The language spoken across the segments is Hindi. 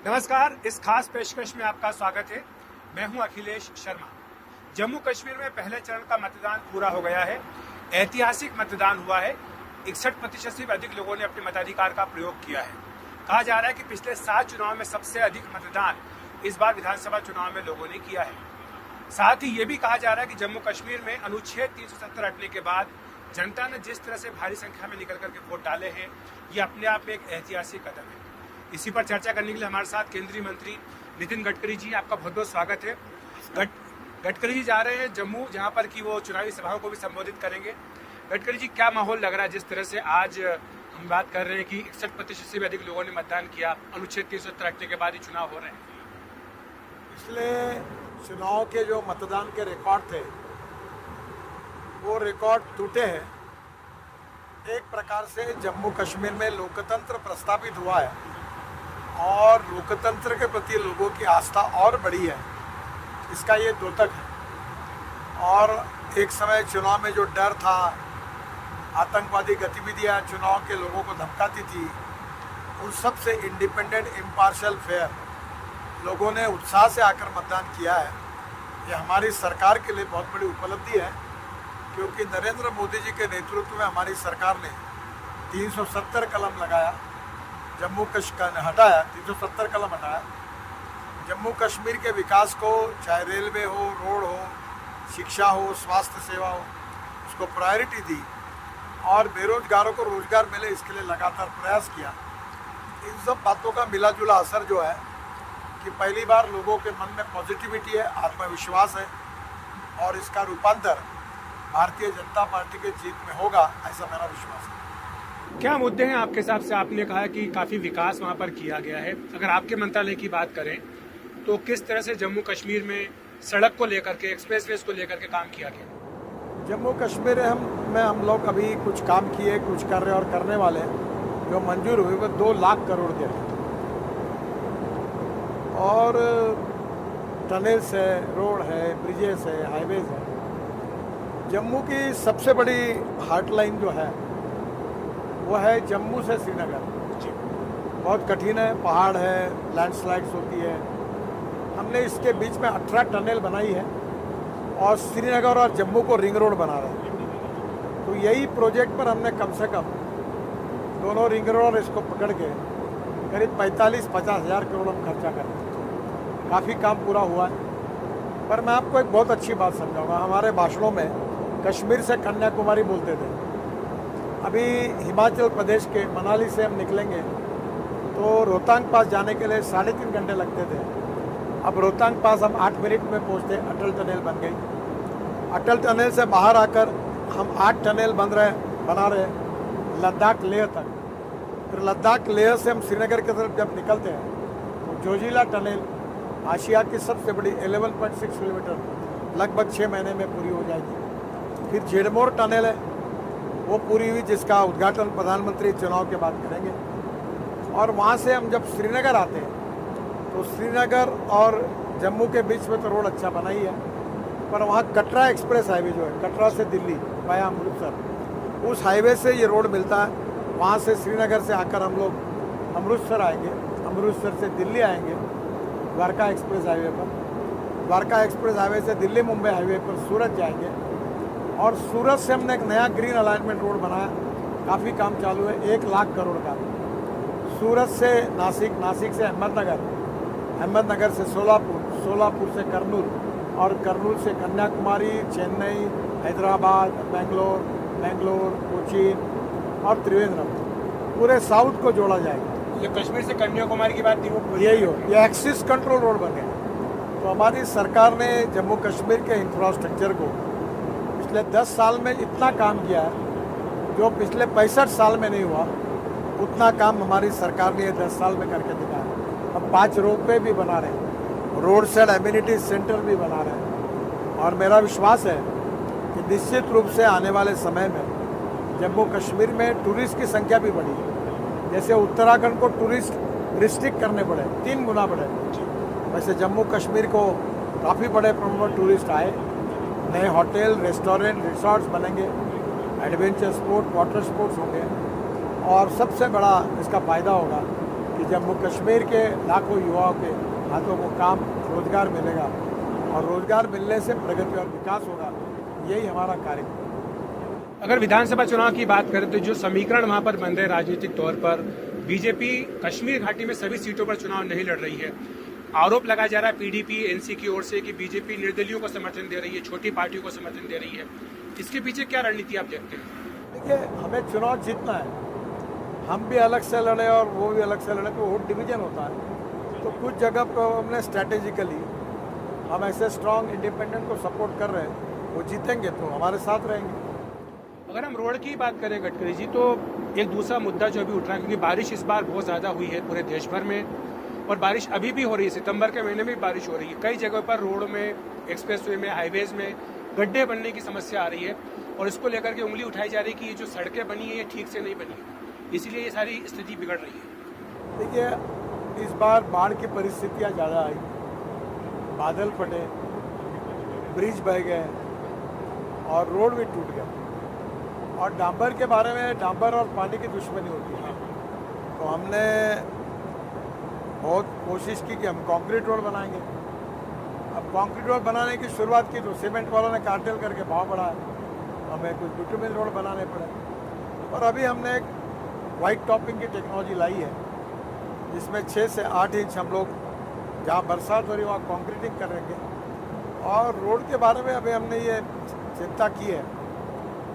नमस्कार, इस खास पेशकश में आपका स्वागत है। मैं हूं अखिलेश शर्मा। जम्मू कश्मीर में पहले चरण का मतदान पूरा हो गया है। ऐतिहासिक मतदान हुआ है। 61% से भी अधिक लोगों ने अपने मताधिकार का प्रयोग किया है। कहा जा रहा है कि पिछले 7 चुनाव में सबसे अधिक मतदान इस बार विधानसभा चुनाव में लोगों ने किया है। साथ ही ये भी कहा जा रहा है कि जम्मू कश्मीर में अनुच्छेद 370 हटने के बाद जनता ने जिस तरह से भारी संख्या में निकल करके वोट डाले हैं, ये अपने आप में एक ऐतिहासिक कदम है। इसी पर चर्चा करने के लिए हमारे साथ केंद्रीय मंत्री नितिन गडकरी जी, आपका बहुत बहुत स्वागत है। गडकरी जी जा रहे हैं जम्मू, जहां पर कि वो चुनावी सभाओं को भी संबोधित करेंगे। गडकरी जी, क्या माहौल लग रहा है जिस तरह से आज हम बात कर रहे हैं कि 61% से भी अधिक लोगों ने मतदान किया, अनुच्छेद 370 हटने के बाद ही चुनाव हो रहे हैं? पिछले चुनाव के जो मतदान के रिकॉर्ड थे वो रिकॉर्ड टूटे हैं। एक प्रकार से जम्मू कश्मीर में लोकतंत्र प्रस्थापित हुआ है और लोकतंत्र के प्रति लोगों की आस्था और बढ़ी है, इसका ये द्योतक है। और एक समय चुनाव में जो डर था, आतंकवादी गतिविधियां चुनाव के लोगों को धमकाती थी, उन सब से इंडिपेंडेंट, इम्पार्शियल, फेयर लोगों ने उत्साह से आकर मतदान किया है। ये हमारी सरकार के लिए बहुत बड़ी उपलब्धि है, क्योंकि नरेंद्र मोदी जी के नेतृत्व में हमारी सरकार ने 370 कलम लगाया, जम्मू कश्मीर हटाया, 370 कलम हटाया। जम्मू कश्मीर के विकास को, चाहे रेलवे हो, रोड हो, शिक्षा हो, स्वास्थ्य सेवा हो, उसको प्रायोरिटी दी और बेरोजगारों को रोजगार मिले, इसके लिए लगातार प्रयास किया। इन सब बातों का मिला जुला असर जो है कि पहली बार लोगों के मन में पॉजिटिविटी है, आत्मविश्वास है और इसका रूपांतर भारतीय जनता पार्टी के जीत में होगा, ऐसा मेरा विश्वास है। क्या मुद्दे हैं आपके हिसाब से? आपने कहा कि काफी विकास वहां पर किया गया है। अगर आपके मंत्रालय की बात करें तो किस तरह से जम्मू कश्मीर में सड़क को लेकर के, एक्सप्रेसवेज को लेकर के काम किया गया? जम्मू कश्मीर में हम लोग अभी कुछ काम किए, कुछ कर रहे और करने वाले हैं। जो मंजूर हुए वो 2 लाख करोड़ के हैं और टनल्स है, रोड है, ब्रिजेस है, हाईवेज है। जम्मू की सबसे बड़ी हार्टलाइन जो है वो है जम्मू से श्रीनगर। बहुत कठिन है, पहाड़ है, लैंडस्लाइड्स होती है। हमने इसके बीच में 18 टनल बनाई है और श्रीनगर और जम्मू को रिंग रोड बना रहे हैं। तो यही प्रोजेक्ट पर हमने कम से कम दोनों रिंग रोड और इसको पकड़ के करीब 45-50 हज़ार करोड़ हम खर्चा कर रहे हैं। काफ़ी काम पूरा हुआ है। पर मैं आपको एक बहुत अच्छी बात समझाऊंगा। हमारे भाषणों में कश्मीर से कन्याकुमारी बोलते थे। अभी हिमाचल प्रदेश के मनाली से हम निकलेंगे तो रोहतांग पास जाने के लिए 3.5 घंटे लगते थे। अब रोहतांग पास हम 8 मिनट में पहुंचते। अटल टनल बन गई। अटल टनल से बाहर आकर हम 8 टनल बना रहे लद्दाख लेह तक। फिर लद्दाख लेह से हम श्रीनगर की तरफ जब निकलते हैं तो जोजिला टनल, आशिया की सबसे बड़ी 11.6 किलोमीटर, लगभग 6 महीने में पूरी हो जाएगी। फिर झेड़मोर टनल है, वो पूरी हुई, जिसका उद्घाटन प्रधानमंत्री चुनाव के बाद करेंगे। और वहाँ से हम जब श्रीनगर आते हैं तो श्रीनगर और जम्मू के बीच में तो रोड अच्छा बना ही है, पर वहाँ कटरा एक्सप्रेस हाईवे जो है, कटरा से दिल्ली वाया अमृतसर, उस हाईवे से ये रोड मिलता है। वहाँ से श्रीनगर से आकर हम लोग अमृतसर आएंगे, अमृतसर से दिल्ली आएंगे द्वारका एक्सप्रेस हाईवे पर, द्वारका एक्सप्रेस हाईवे से दिल्ली मुंबई हाईवे पर सूरत जाएंगे। और सूरत से हमने एक नया ग्रीन अलाइनमेंट रोड बनाया, काफ़ी काम चालू है, 1 लाख करोड़ का। सूरत से नासिक, नासिक से अहमदनगर, अहमदनगर से सोलापुर, सोलापुर से कर्नूल और कर्नूल से कन्याकुमारी, चेन्नई, हैदराबाद, बेंगलोर, कोचीन और त्रिवेंद्रम, पूरे साउथ को जोड़ा जाएगा। ये कश्मीर से कन्याकुमारी की बात थी, वो यही हो, ये एक्सिस कंट्रोल रोड बन गया। तो हमारी सरकार ने जम्मू कश्मीर के इंफ्रास्ट्रक्चर को पिछले 10 साल में इतना काम किया है जो पिछले 65 साल में नहीं हुआ। उतना काम हमारी सरकार ने 10 साल में करके दिखाया। अब 5 रोपवे भी बना रहे हैं, रोड साइड एम्यूनिटी सेंटर भी बना रहे हैं। और मेरा विश्वास है कि निश्चित रूप से आने वाले समय में जम्मू कश्मीर में टूरिस्ट की संख्या भी बढ़ी। जैसे उत्तराखंड को टूरिस्ट रिस्ट्रिक्ट करने पड़े, 3 गुना बढ़े, वैसे जम्मू कश्मीर को काफ़ी बड़े प्रमाण में टूरिस्ट आए। नए होटल, रेस्टोरेंट, रिसोर्ट्स बनेंगे, एडवेंचर स्पोर्ट, वाटर स्पोर्ट्स होंगे और सबसे बड़ा इसका फ़ायदा होगा कि जम्मू कश्मीर के लाखों युवाओं के हाथों को काम रोजगार मिलेगा और रोजगार मिलने से प्रगति और विकास होगा। यही हमारा कार्यक्रम है। अगर विधानसभा चुनाव की बात करें तो जो समीकरण वहां पर बन रहे राजनीतिक तौर पर, बीजेपी कश्मीर घाटी में सभी सीटों पर चुनाव नहीं लड़ रही है। आरोप लगाया जा रहा है पीडीपी एनसी की ओर से कि बीजेपी निर्दलियों को समर्थन दे रही है, छोटी पार्टियों को समर्थन दे रही है। इसके पीछे क्या रणनीति आप देखते हैं? देखिए, हमें चुनाव जीतना है। हम भी अलग से लड़े और वो भी अलग से लड़े तो वोट डिवीजन होता है। तो कुछ जगह पर हमने स्ट्रैटेजिकली हम ऐसे स्ट्रांग इंडिपेंडेंट को सपोर्ट कर रहे हैं, वो जीतेंगे तो हमारे साथ रहेंगे। अगर हम रोड की बात करें गडकरी जी, तो एक दूसरा मुद्दा जो अभी उठ रहा है, क्योंकि बारिश इस बार बहुत ज़्यादा हुई है पूरे देश भर में और बारिश अभी भी हो रही है, सितंबर के महीने में बारिश हो रही है। कई जगहों पर रोड में, एक्सप्रेसवे में, हाईवेज में गड्ढे बनने की समस्या आ रही है और इसको लेकर के उंगली उठाई जा रही है कि ये जो सड़कें बनी है ये ठीक से नहीं बनी है, इसीलिए ये सारी स्थिति बिगड़ रही है। देखिए, इस बार बाढ़ की परिस्थितियाँ ज़्यादा आई, बादल फटे, ब्रिज बह गए और रोड भी टूट गया। और डांबर के बारे में, डांबर और पानी की दुश्मनी होती है, तो हमने बहुत कोशिश की कि हम कंक्रीट रोड बनाएंगे। अब कंक्रीट रोड बनाने की शुरुआत की तो सीमेंट वालों ने कार्टेल करके भाव बढ़ाया, हमें कुछ बिटुमिन रोड बनाने पड़े। और अभी हमने एक वाइट टॉपिंग की टेक्नोलॉजी लाई है, जिसमें 6 से 8 इंच हम लोग जहाँ बरसात हो रही है वहाँ कंक्रीटिंग करेंगे। और रोड के बारे में अभी हमने ये चिंता की है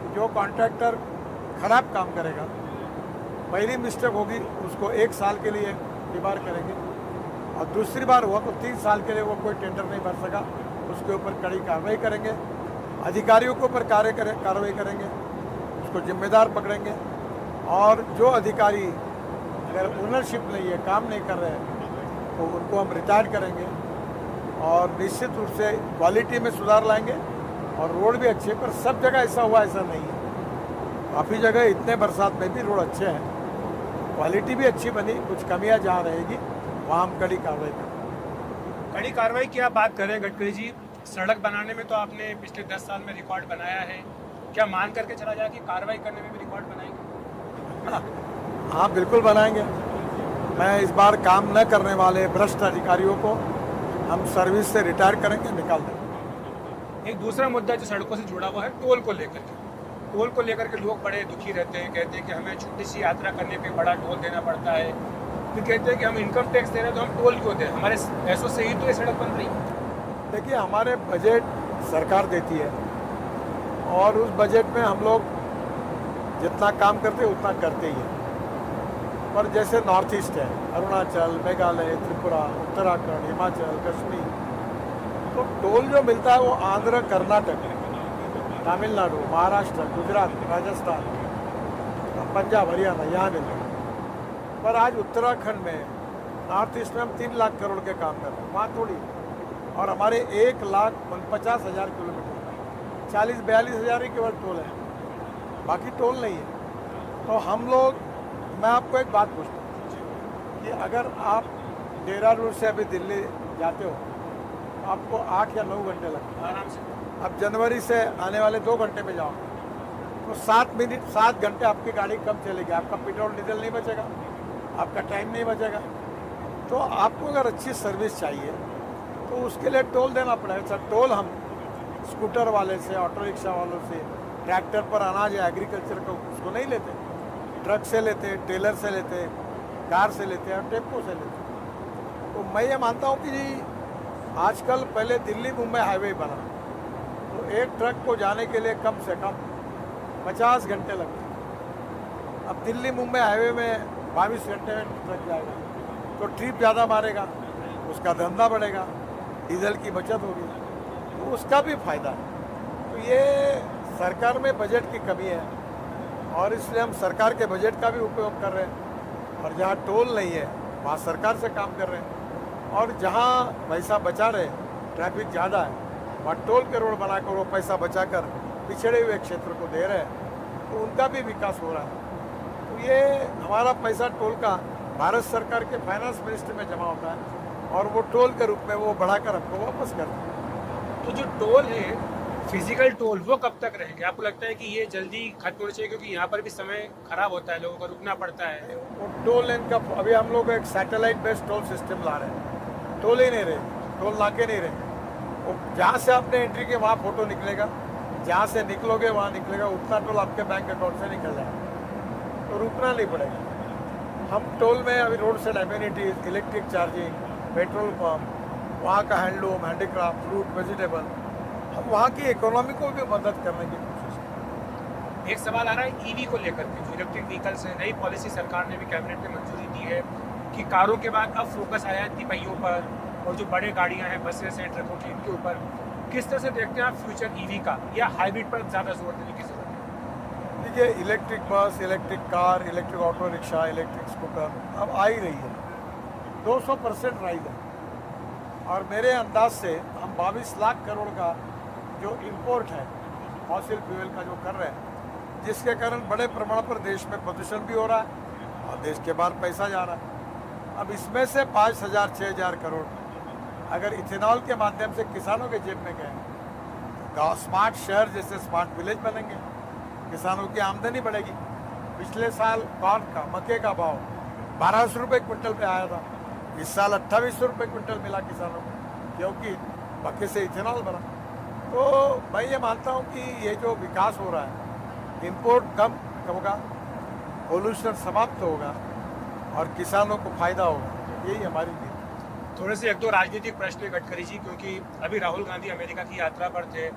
कि जो कॉन्ट्रैक्टर खराब काम करेगा, पहली मिस्टेक होगी उसको 1 साल के लिए डिबार करेंगे और दूसरी बार हुआ तो 3 साल के लिए वो कोई टेंडर नहीं भर सका, उसके ऊपर कड़ी कार्रवाई करेंगे। अधिकारियों के ऊपर कार्रवाई करेंगे, उसको जिम्मेदार पकड़ेंगे। और जो अधिकारी अगर ओनरशिप नहीं है, काम नहीं कर रहे हैं, तो उनको हम रिटायर करेंगे और निश्चित रूप से क्वालिटी में सुधार लाएंगे और रोड भी अच्छे। पर सब जगह ऐसा हुआ ऐसा नहीं है, काफ़ी जगह इतने बरसात में भी रोड अच्छे हैं, क्वालिटी भी अच्छी बनी। कुछ कमियां जहाँ रहेगी वहाँ हम कड़ी कार्रवाई करेंगे। कड़ी कार्रवाई की आप बात करें गडकरी जी, सड़क बनाने में तो आपने पिछले 10 साल में रिकॉर्ड बनाया है, क्या मान करके चला जाए कि कार्रवाई करने में भी रिकॉर्ड बनाएंगे? हाँ, बिल्कुल बनाएंगे। मैं इस बार काम न करने वाले भ्रष्ट अधिकारियों को हम सर्विस से रिटायर करेंगे, निकाल देंगे। एक दूसरा मुद्दा जो सड़कों से जुड़ा हुआ है, टोल को लेकर के। टोल को लेकर के लोग बड़े दुखी रहते हैं, कहते हैं कि हमें छोटी सी यात्रा करने पे बड़ा टोल देना पड़ता है। फिर कहते हैं कि हम इनकम टैक्स दे रहे हैं तो हम टोल क्यों दें, हमारे पैसों से ही तो ये सड़क बन रही है। देखिए, हमारे बजट सरकार देती है और उस बजट में हम लोग जितना काम करते हैं उतना करते ही हैं। पर जैसे नॉर्थ ईस्ट है, अरुणाचल, मेघालय, त्रिपुरा, उत्तराखंड, हिमाचल, कश्मीर, तो टोल जो मिलता है वो आंध्र, कर्नाटक, तमिलनाडु, महाराष्ट्र, गुजरात, राजस्थान, पंजाब, हरियाणा यहाँ मिलता है। पर आज उत्तराखंड में, नॉर्थ ईस्ट में हम 3 लाख करोड़ के काम कर रहे हैं, वहाँ थोड़ी। और हमारे 1,50,000 किलोमीटर, 40-42 हज़ार ही केवल टोल है, बाकी टोल नहीं है। तो हम लोग, मैं आपको एक बात पूछता हूँ कि अगर आप देहरादून से अभी दिल्ली जाते हो तो आपको 8 या 9 घंटे लगते हैं आराम से। अब जनवरी से आने वाले 2 घंटे में जाओ तो 7 घंटे आपकी गाड़ी कम चलेगी, आपका पेट्रोल डीजल नहीं बचेगा, आपका टाइम नहीं बचेगा। तो आपको अगर अच्छी सर्विस चाहिए तो उसके लिए टोल देना पड़ेगा। सर, टोल हम स्कूटर वाले से, ऑटो रिक्शा वालों से, ट्रैक्टर पर अनाज या एग्रीकल्चर का उसको नहीं लेते, ट्रक से लेते, टेलर से लेते, कार से लेते और टेम्पो से लेते। तो मैं ये मानता हूँ कि जी आजकल, पहले दिल्ली मुंबई हाईवे बना तो एक ट्रक को जाने के लिए कम से कम 50 घंटे लगते। अब दिल्ली मुंबई हाईवे में 22 घंटे में ट्रक जाएगा तो ट्रिप ज़्यादा मारेगा, उसका धंधा बढ़ेगा, डीजल की बचत होगी, तो उसका भी फायदा है। तो ये सरकार में बजट की कमी है और इसलिए हम सरकार के बजट का भी उपयोग कर रहे हैं। और जहाँ टोल नहीं है वहाँ सरकार से काम कर रहे हैं, और जहाँ पैसा बचा रहे, ट्रैफिक ज़्यादा है, वहाँ टोल के रोड बनाकर वो पैसा बचाकर पिछड़े हुए क्षेत्र को दे रहे हैं, तो उनका भी विकास हो रहा है। तो ये हमारा पैसा टोल का भारत सरकार के फाइनेंस मिनिस्ट्री में जमा होता है और वो टोल के रूप में वो बढ़ाकर हमको वापस करते हैं। तो जो टोल है फिजिकल टोल वो कब तक रहेंगे? आपको लगता है कि ये जल्दी खत्म होना चाहिए, क्योंकि यहाँ पर भी समय खराब होता है, लोगों को रुकना पड़ता है? वो टोल लेन का अभी हम लोग एक सैटेलाइट बेस्ड टोल सिस्टम ला रहे हैं। टोल ही नहीं रहे, टोल नाके नहीं रहे। वो जहाँ से आपने एंट्री की वहाँ फोटो निकलेगा, जहाँ से निकलोगे वहाँ निकलेगा, उतना टोल आपके बैंक अकाउंट से निकल जाएगा, तो रुकना नहीं पड़ेगा। हम टोल में अभी road side amenities, electric charging, petrol pump, वहाँ का हैंडलूम, हैंडीक्राफ्ट, फ्रूट, वेजिटेबल, हम वहाँ की इकोनॉमी को भी मदद करने की कोशिश करें। एक सवाल आ रहा है ईवी को लेकर के, जो इलेक्ट्रिक व्हीकल्स है। नई पॉलिसी सरकार ने भी कैबिनेट में मंजूरी दी है कि कारों के बाद अब फोकस आया है तिपहियों पर, और जो बड़े गाड़ियां हैं, बसेस हैं, ट्रकों की, इनके ऊपर किस तरह से देखते हैं आप फ्यूचर ईवी का, या हाइब्रिड पर ज़्यादा जोर देने की जरूरत है? देखिए, electric bus, electric car, electric auto rickshaw, electric scooter अब आ ही रही है, 200% राइज है। और मेरे अंदाज से हम 22 लाख करोड़ का जो इंपोर्ट है फॉसिल फ्यूल का जो कर रहे हैं, जिसके कारण बड़े प्रमाण पर देश में प्रदूषण भी हो रहा है और देश के बाहर पैसा जा रहा है। अब इसमें से 5,000-6,000 करोड़ अगर इथेनॉल के माध्यम से किसानों के जेब में गए, गाँव स्मार्ट शहर जैसे स्मार्ट विलेज बनेंगे, किसानों की आमदनी बढ़ेगी। पिछले साल कॉर्न का, मक्के का भाव 1200 रुपये क्विंटल पे आया था, इस साल 2800 रुपये क्विंटल मिला किसानों को, क्योंकि मक्के से इथेनॉल बना। तो मैं ये मानता हूँ कि ये जो विकास हो रहा है, इंपोर्ट कम होगा, पोल्यूशन समाप्त होगा और किसानों को फायदा होगा, यही हमारी नीति। थोड़े से एक दो राजनीतिक प्रश्न गडकरी जी, क्योंकि अभी राहुल गांधी अमेरिका की यात्रा पर थे,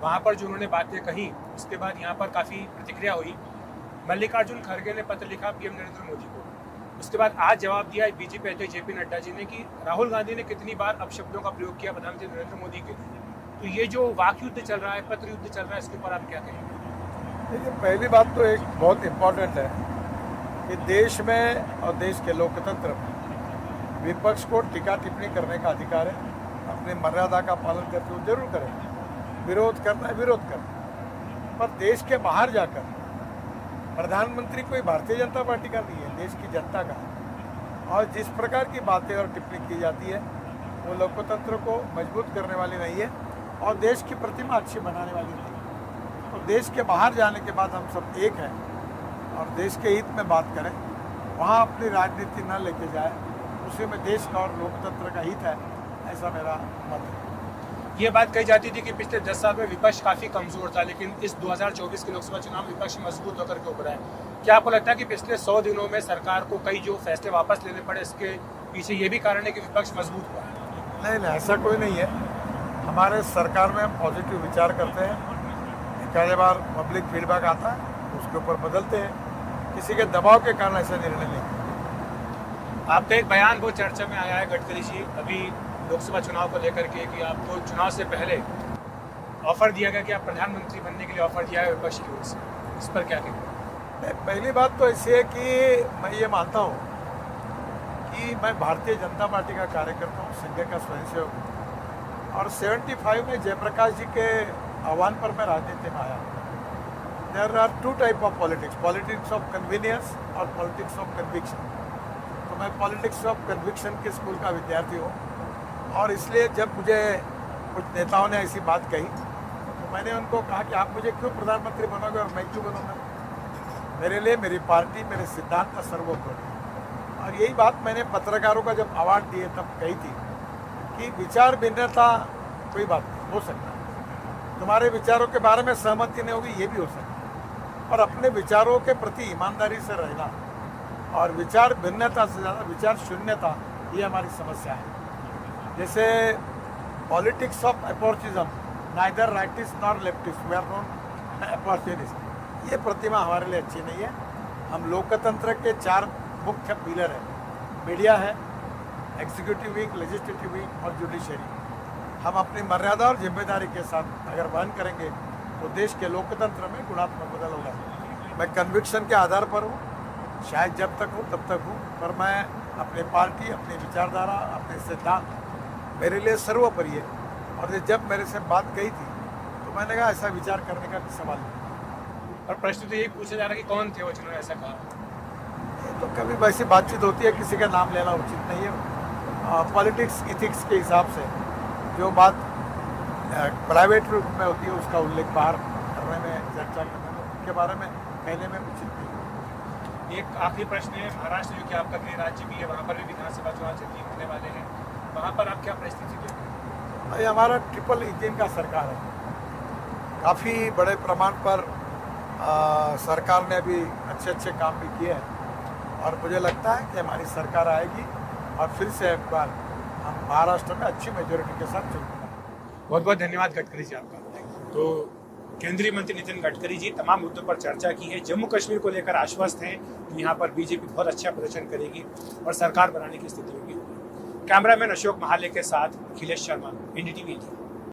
वहाँ पर जो उन्होंने बातें कही, उसके बाद यहाँ पर काफ़ी प्रतिक्रिया हुई। मल्लिकार्जुन खड़गे ने पत्र लिखा पीएम नरेंद्र मोदी को, उसके बाद आज जवाब दिया बीजेपी अध्यक्ष जेपी नड्डा जी ने कि राहुल गांधी ने कितनी बार अपशब्दों का प्रयोग किया प्रधानमंत्री नरेंद्र मोदी के लिए। तो ये जो वाक युद्ध चल रहा है, पत्र युद्ध चल रहा है, इसके ऊपर आप क्या कहेंगे? देखिए, पहली बात तो एक बहुत इम्पोर्टेंट है कि देश में और देश के लोकतंत्र में विपक्ष को टीका टिप्पणी करने का अधिकार है। अपनी मर्यादा का पालन करते हुए जरूर करें, विरोध करना है विरोध करना, पर देश के बाहर जाकर प्रधानमंत्री कोई भारतीय जनता पार्टी का नहीं है, देश की जनता का है। और जिस प्रकार की बातें और टिप्पणी की जाती है वो लोकतंत्र को मजबूत करने वाली नहीं है और देश की प्रतिमा अच्छी बनाने वाली नहीं है। तो देश के बाहर जाने के बाद हम सब एक हैं और देश के हित में बात करें, वहाँ अपनी राजनीति न लेके जाए, उसी में देश का और लोकतंत्र का हित है, ऐसा मेरा मत है। ये बात कही जाती थी कि पिछले 10 साल में विपक्ष काफ़ी कमज़ोर था, लेकिन इस 2024 के लोकसभा चुनाव में विपक्ष मजबूत होकर के उभरा है। क्या आपको लगता है कि पिछले 100 दिनों में सरकार को कई जो फैसले वापस लेने पड़े, इसके पीछे ये भी कारण है कि विपक्ष मजबूत हुआ है? नहीं, ऐसा कोई नहीं है। हमारे सरकार में हम पॉजिटिव विचार करते हैं, एक बार पब्लिक फीडबैक आता है, उसके ऊपर बदलते हैं, किसी के दबाव के कारण ऐसा निर्णय नहीं। आपका एक बयान बहुत चर्चा में आया है गडकरी जी, अभी लोकसभा चुनाव को लेकर के, कि आपको चुनाव से पहले ऑफर दिया गया कि आप प्रधानमंत्री बनने के लिए ऑफर दिया है विपक्ष की ओर से, इस पर क्या कहेंगे? पहली बात तो ऐसी है कि मैं ये मानता हूँ कि मैं भारतीय जनता पार्टी का कार्यकर्ता हूँ, संघ का स्वयंसेवक हूँ, और 75 में जयप्रकाश जी के आह्वान पर मैं राजनीति में आया। There are two type of politics, politics of convenience और पॉलिटिक्स ऑफ कन्विक्शन। तो मैं पॉलिटिक्स ऑफ कन्विक्शन के स्कूल का विद्यार्थी हूँ, और इसलिए जब मुझे कुछ नेताओं ने ऐसी बात कही तो मैंने उनको कहा कि आप मुझे क्यों प्रधानमंत्री बनोगे और मैं क्यों बनूंगा? मेरे लिए मेरी पार्टी, मेरे सिद्धांत का सर्वोपरि। और यही बात मैंने पत्रकारों का जब अवार्ड दिए तब कही थी कि विचार भिन्नता कोई बात नहीं, हो सकता है, तुम्हारे विचारों के बारे में सहमति नहीं होगी, ये भी हो सकता है, पर अपने विचारों के प्रति ईमानदारी से रहना और विचार भिन्नता से ज़्यादा विचार शून्यता, ये हमारी समस्या है। जैसे politics of opportunism, neither rightist nor leftist, we are not opportunist, ये प्रतिमा हमारे लिए अच्छी नहीं है। हम लोकतंत्र के 4 मुख्य पिलर हैं, मीडिया है, एग्जीक्यूटिव विंग, लेजिस्लेटिव विंग और जुडिशरी। हम अपनी मर्यादा और जिम्मेदारी के साथ अगर वहन करेंगे तो देश के लोकतंत्र में गुणात्मक बदल होगा। मैं कन्विक्शन के आधार पर हूँ, शायद जब तक हूँ तब तक हूँ, पर मैं अपनी पार्टी, अपनी विचारधारा, अपने सिद्धांत मेरे लिए सर्वोपरि है। और जब मेरे से बात कही थी तो मैंने कहा ऐसा विचार करने का भी सवाल नहीं। और प्रश्न तो यही पूछा जा रहा है कि कौन थे वो जिन्होंने ऐसा कहा? तो कभी वैसी बातचीत होती है, किसी का नाम लेना उचित नहीं है। पॉलिटिक्स इथिक्स के हिसाब से जो बात प्राइवेट रूप में होती है उसका उल्लेख बाहर करने में, चर्चा करने में, उनके बारे में कहने में उचित नहीं। एक आखिरी प्रश्न है, महाराष्ट्र जो कि आपका गृह राज्य भी है, वहाँ पर भी विधानसभा चुनाव जल्दी होने वाले हैं, वहाँ पर आप क्या परिस्थिति देखते हैं? भाई हमारा ट्रिपल इंजन का सरकार है, काफ़ी बड़े प्रमाण पर सरकार ने अभी अच्छे काम भी किए हैं और मुझे लगता है कि हमारी सरकार आएगी और फिर से एक बार हम महाराष्ट्र में अच्छी मेजोरिटी के साथ चलेंगे। बहुत बहुत धन्यवाद गडकरी जी आपका। तो केंद्रीय मंत्री नितिन गडकरी जी तमाम मुद्दों पर चर्चा की है, जम्मू कश्मीर को लेकर आश्वस्त हैं कि यहाँ पर बीजेपी बहुत अच्छा प्रदर्शन करेगी और सरकार बनाने की स्थिति में भी होगी। कैमरामैन अशोक महाले के साथ अखिलेश शर्मा, NDTV इंडिया।